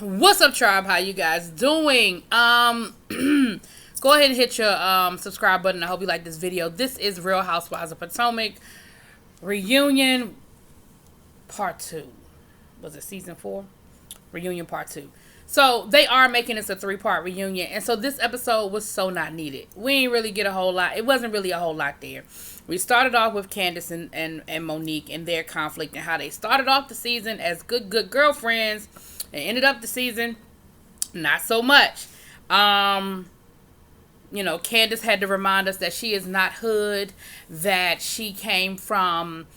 What's up, tribe? How you guys doing? Go ahead and hit your subscribe button. I hope you like this video. This is Real Housewives of Potomac reunion part 2. Was it season 4? Reunion part 2. So they are making this a 3-part reunion, and so this episode was so not needed. We ain't really get a whole lot. It wasn't really a whole lot there. We started off with Candace and Monique and their conflict and how they started off the season as good girlfriends and ended up the season not so much. Candace had to remind us that she is not hood, that she came from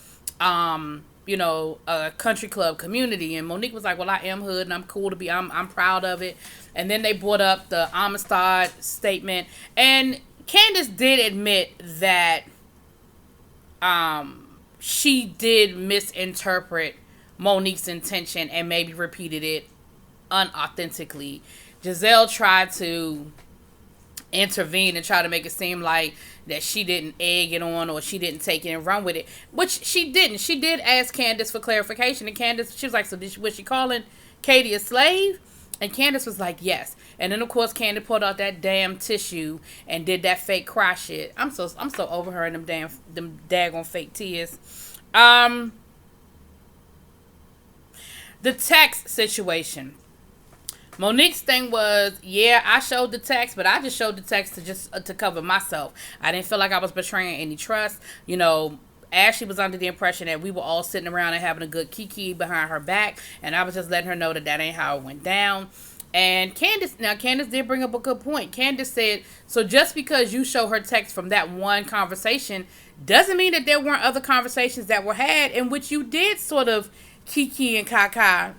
a country club community, and Monique was like, well, I am hood and I'm cool to be, I'm proud of it. And then they brought up the Amistad statement, and Candace did admit that she did misinterpret Monique's intention and maybe repeated it unauthentically. Giselle tried to intervene and try to make it seem like that she didn't egg it on or she didn't take it and run with it, which she didn't. She did ask Candace for clarification, and Candace, she was like, so was she calling Katie a slave? And Candace was like, yes. And then of course Candace pulled out that damn tissue and did that fake cry shit. I'm so over her and them daggone fake tears. The text situation. Monique's thing was, yeah, I showed the text, but I just showed the text to cover myself. I didn't feel like I was betraying any trust. Ashley was under the impression that we were all sitting around and having a good kiki behind her back, and I was just letting her know that ain't how it went down. And Candace did bring up a good point. Candace said, so just because you show her text from that one conversation doesn't mean that there weren't other conversations that were had in which you did sort of kiki and kaka,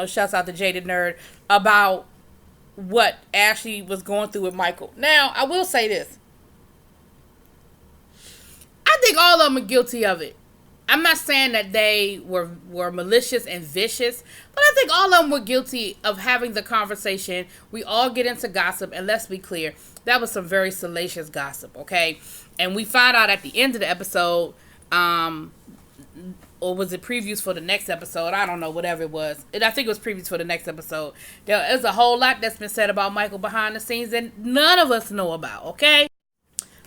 shouts out to Jaded Nerd, about what Ashley was going through with Michael. Now, I will say this. I think all of them are guilty of it. I'm not saying that they were malicious and vicious, but I think all of them were guilty of having the conversation. We all get into gossip, and let's be clear, that was some very salacious gossip, okay? And we find out at the end of the episode, or was it previews for the next episode? I don't know, whatever it was. I think it was previews for the next episode. There's a whole lot that's been said about Michael behind the scenes that none of us know about, okay?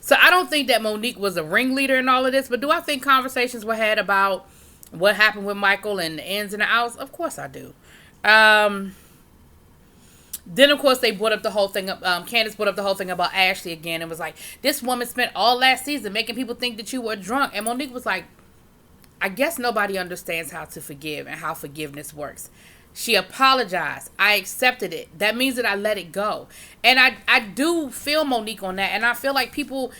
So I don't think that Monique was a ringleader in all of this, but do I think conversations were had about what happened with Michael and the ins and the outs? Of course I do. Then, of course, they brought up the whole thing. Candace brought up the whole thing about Ashley again and was like, this woman spent all last season making people think that you were drunk. And Monique was like, I guess nobody understands how to forgive and how forgiveness works. She apologized. I accepted it. That means that I let it go. And I do feel Monique on that. And I feel like people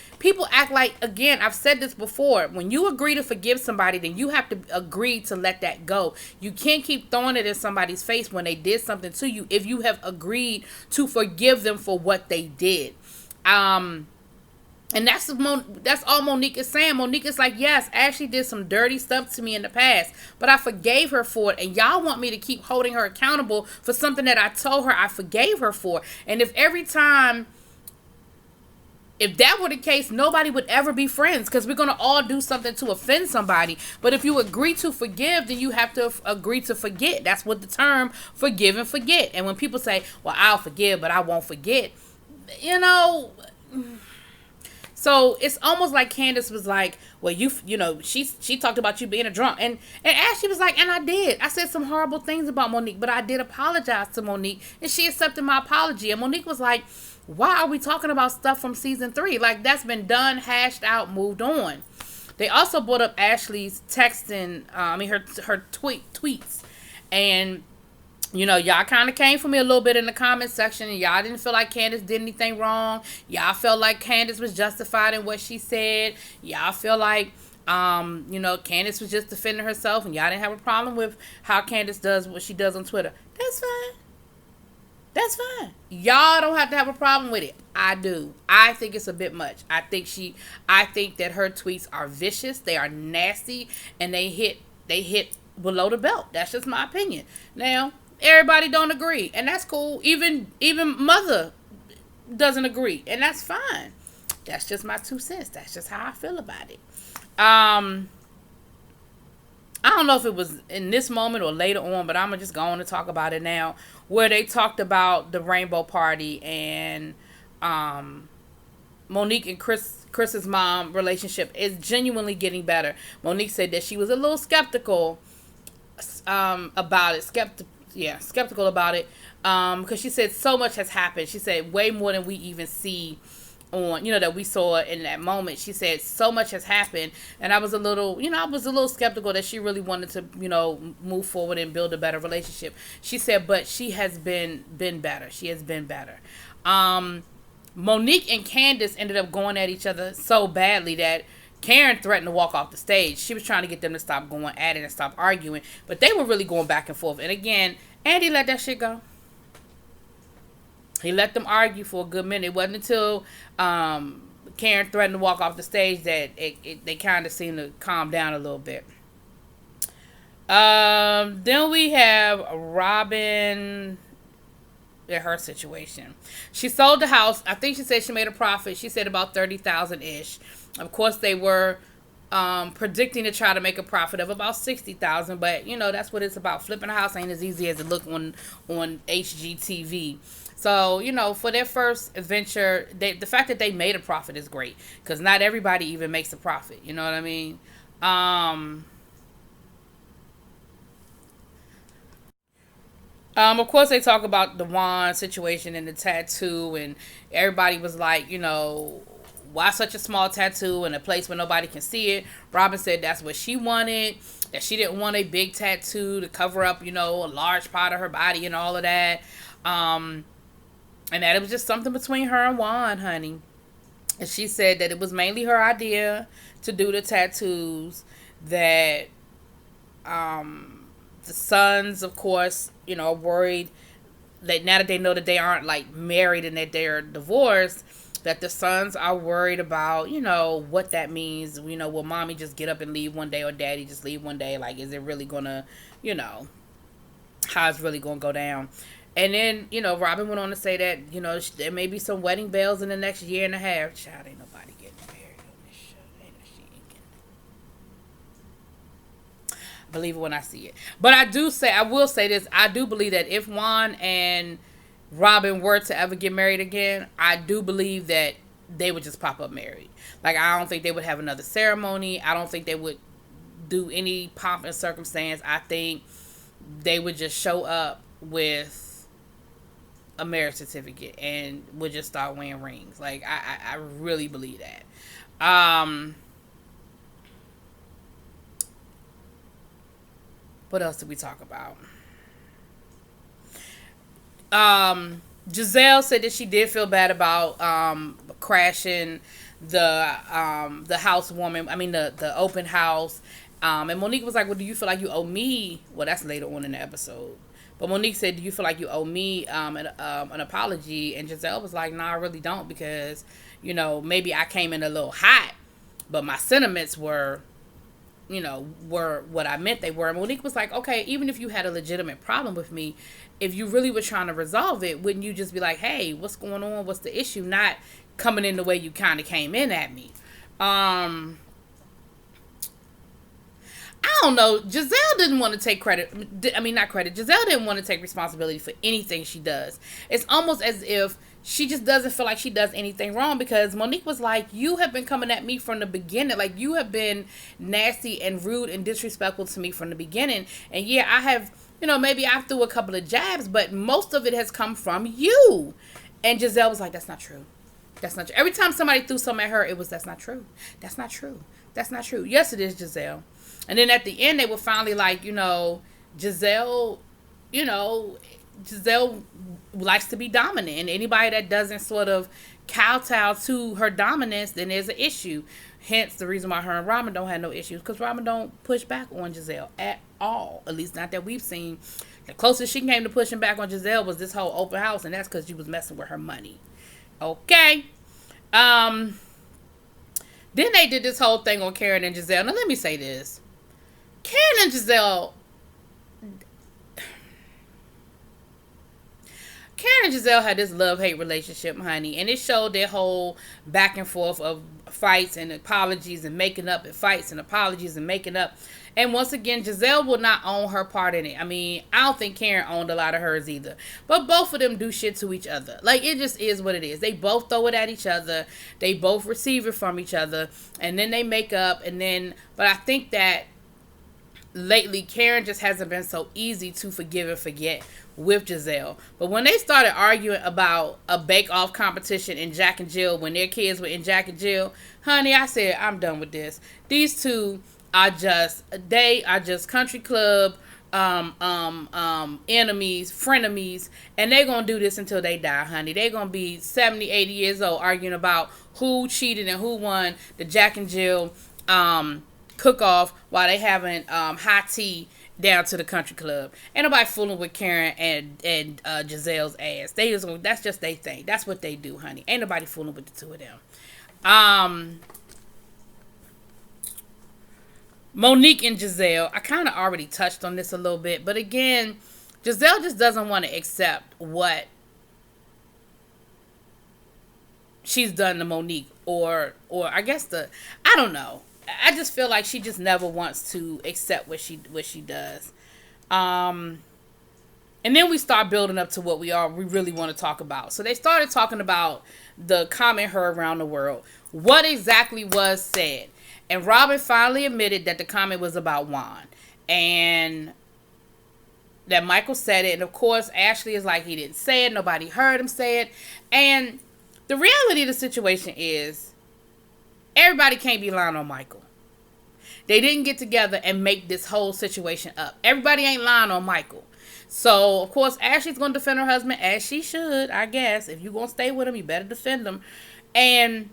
act like, again, I've said this before, when you agree to forgive somebody, then you have to agree to let that go. You can't keep throwing it in somebody's face when they did something to you if you have agreed to forgive them for what they did. And that's all Monique is saying. Monique is like, yes, Ashley did some dirty stuff to me in the past, but I forgave her for it. And y'all want me to keep holding her accountable for something that I told her I forgave her for. And if that were the case, nobody would ever be friends, because we're going to all do something to offend somebody. But if you agree to forgive, then you have to agree to forget. That's what the term forgive and forget. And when people say, well, I'll forgive, but I won't forget, so it's almost like Candace was like, well, she talked about you being a drunk. And Ashley was like, and I did. I said some horrible things about Monique, but I did apologize to Monique, and she accepted my apology. And Monique was like, why are we talking about stuff from season 3? Like, that's been done, hashed out, moved on. They also brought up Ashley's texting, her tweets. And y'all kind of came for me a little bit in the comment section, and y'all didn't feel like Candace did anything wrong. Y'all felt like Candace was justified in what she said. Y'all feel like, Candace was just defending herself, and y'all didn't have a problem with how Candace does what she does on Twitter. That's fine. That's fine. Y'all don't have to have a problem with it. I do. I think it's a bit much. I think that her tweets are vicious. They are nasty, and they hit below the belt. That's just my opinion. Now, everybody don't agree, and that's cool. Even Mother doesn't agree, and that's fine. That's just my 2 cents. That's just how I feel about it. I don't know if it was in this moment or later on, but I'm gonna just go on and talk about it now, where they talked about the rainbow party and um, Monique and Chris's mom relationship is genuinely getting better. Monique said that she was a little skeptical about it. Skeptical about it. Because she said so much has happened. She said way more than we even see on, that we saw in that moment. She said so much has happened, and I was a little, skeptical that she really wanted to, move forward and build a better relationship. She said, but she has been better. She has been better. Monique and Candace ended up going at each other so badly that Karen threatened to walk off the stage. She was trying to get them to stop going at it and stop arguing, but they were really going back and forth. And again, Andy let that shit go. He let them argue for a good minute. It wasn't until Karen threatened to walk off the stage that they kind of seemed to calm down a little bit. Then we have Robin in her situation. She sold the house. I think she said she made a profit. She said about $30,000-ish. Of course, they were predicting to try to make a profit of about $60,000, but that's what it's about. Flipping a house ain't as easy as it look on HGTV. So for their first venture, the fact that they made a profit is great, because not everybody even makes a profit. You know what I mean? Of course, they talk about the wand situation and the tattoo, and everybody was like, why such a small tattoo in a place where nobody can see it? Robin said that's what she wanted, that she didn't want a big tattoo to cover up, a large part of her body and all of that. And that it was just something between her and Juan, honey. And she said that it was mainly her idea to do the tattoos, that the sons, of course, are worried that now that they know that they aren't like married and that they're divorced, that the sons are worried about, what that means. Will mommy just get up and leave one day, or daddy just leave one day? Like, is it really gonna, how it's really gonna go down? And then, Robin went on to say that, there may be some wedding bells in the next year and a half. Child, ain't nobody getting married on this show. She ain't getting it. I believe it when I see it. But I will say this. I do believe that if Juan and Robin were to ever get married again, I do believe that they would just pop up married. Like, I don't think they would have another ceremony. I don't think they would do any pomp and circumstance. I think they would just show up with a marriage certificate and would just start wearing rings. Like, I really believe that. What else did we talk about? Giselle said that she did feel bad about crashing the housewoman. I mean the open house. And Monique was like, "Well, do you feel like you owe me?" Well, that's later on in the episode. But Monique said, "Do you feel like you owe me an apology?" And Giselle was like, "No, I really don't, because maybe I came in a little hot, but my sentiments were what I meant they were." And Monique was like, "Okay, even if you had a legitimate problem with me, if you really were trying to resolve it, wouldn't you just be like, hey, what's going on? What's the issue? Not coming in the way you kind of came in at me." I don't know. Giselle didn't want to take credit. Not credit. Giselle didn't want to take responsibility for anything she does. It's almost as if she just doesn't feel like she does anything wrong, because Monique was like, you have been coming at me from the beginning. Like, you have been nasty and rude and disrespectful to me from the beginning. And yeah, I have, maybe I threw a couple of jabs, but most of it has come from you. And Giselle was like, that's not true. That's not true. Every time somebody threw something at her, it was, that's not true. That's not true. That's not true. Yes, it is, Giselle. And then at the end, they were finally like, Giselle, Giselle likes to be dominant. And anybody that doesn't sort of kowtow to her dominance, then there's an issue. Hence, the reason why her and Robin don't have no issues, because Robin don't push back on Giselle at all. At least not that we've seen. The closest she came to pushing back on Giselle was this whole open house, and that's because she was messing with her money. Okay. Then they did this whole thing on Karen and Giselle. Now, let me say this. Karen and Giselle and Giselle had this love-hate relationship, honey, and it showed their whole back and forth of fights and apologies and making up, and fights and apologies and making up. And once again, Giselle will not own her part in it. I mean, I don't think Karen owned a lot of hers either. But both of them do shit to each other. Like, it just is what it is. They both throw it at each other. They both receive it from each other. And then they make up. But I think that lately, Karen just hasn't been so easy to forgive and forget with Giselle. But when they started arguing about a bake-off competition in Jack and Jill, when their kids were in Jack and Jill, honey, I said, I'm done with this. These two are just country club enemies, frenemies, and they're gonna do this until they die, honey. They're gonna be 70, 80 years old arguing about who cheated and who won the Jack and Jill cook-off while they having hot tea down to the country club. Ain't nobody fooling with Karen and Giselle's ass. That's just their thing. That's what they do, honey. Ain't nobody fooling with the two of them. Monique and Giselle, I kind of already touched on this a little bit, but again, Giselle just doesn't want to accept what she's done to Monique, or I guess I don't know. I just feel like she just never wants to accept what she does. And then we start building up to what we really want to talk about. So they started talking about the comment heard around the world. What exactly was said? And Robin finally admitted that the comment was about Juan. And that Michael said it. And of course, Ashley is like, he didn't say it. Nobody heard him say it. And the reality of the situation is, everybody can't be lying on Michael. They didn't get together and make this whole situation up. Everybody ain't lying on Michael. So, of course, Ashley's going to defend her husband, as she should, I guess. If you're going to stay with him, you better defend him. And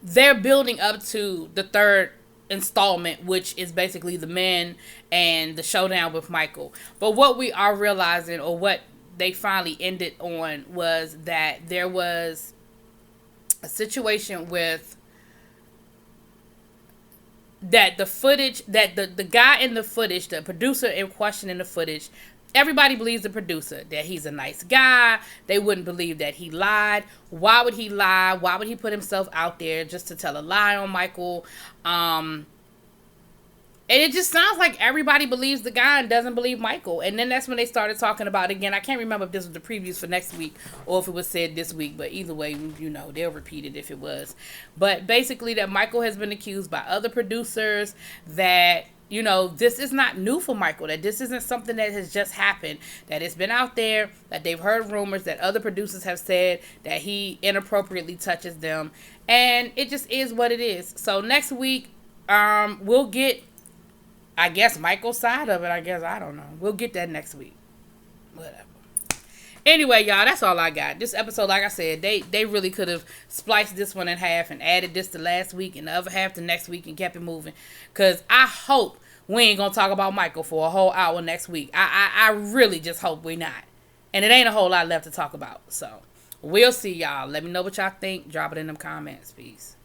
they're building up to the third installment, which is basically the men and the showdown with Michael. But what we are realizing, or what they finally ended on, was that there was a situation with that the footage, that the guy in the footage, the producer in question in the footage, everybody believes the producer, that he's a nice guy. They wouldn't believe that he lied. Why would he lie? Why would he put himself out there just to tell a lie on Michael? And it just sounds like everybody believes the guy and doesn't believe Michael. And then that's when they started talking about, again, I can't remember if this was the previews for next week or if it was said this week. But either way, you know, they'll repeat it if it was. But basically that Michael has been accused by other producers that, you know, this is not new for Michael. That this isn't something that has just happened. That it's been out there. That they've heard rumors. That other producers have said that he inappropriately touches them. And it just is what it is. So next week, we'll get, I guess, Michael's side of it. I guess, I don't know. We'll get that next week. Whatever. Anyway, y'all, that's all I got. This episode, like I said, they really could have spliced this one in half and added this to last week and the other half to next week and kept it moving. Because I hope we ain't going to talk about Michael for a whole hour next week. I really just hope we not. And it ain't a whole lot left to talk about. So, we'll see, y'all. Let me know what y'all think. Drop it in them comments. Peace.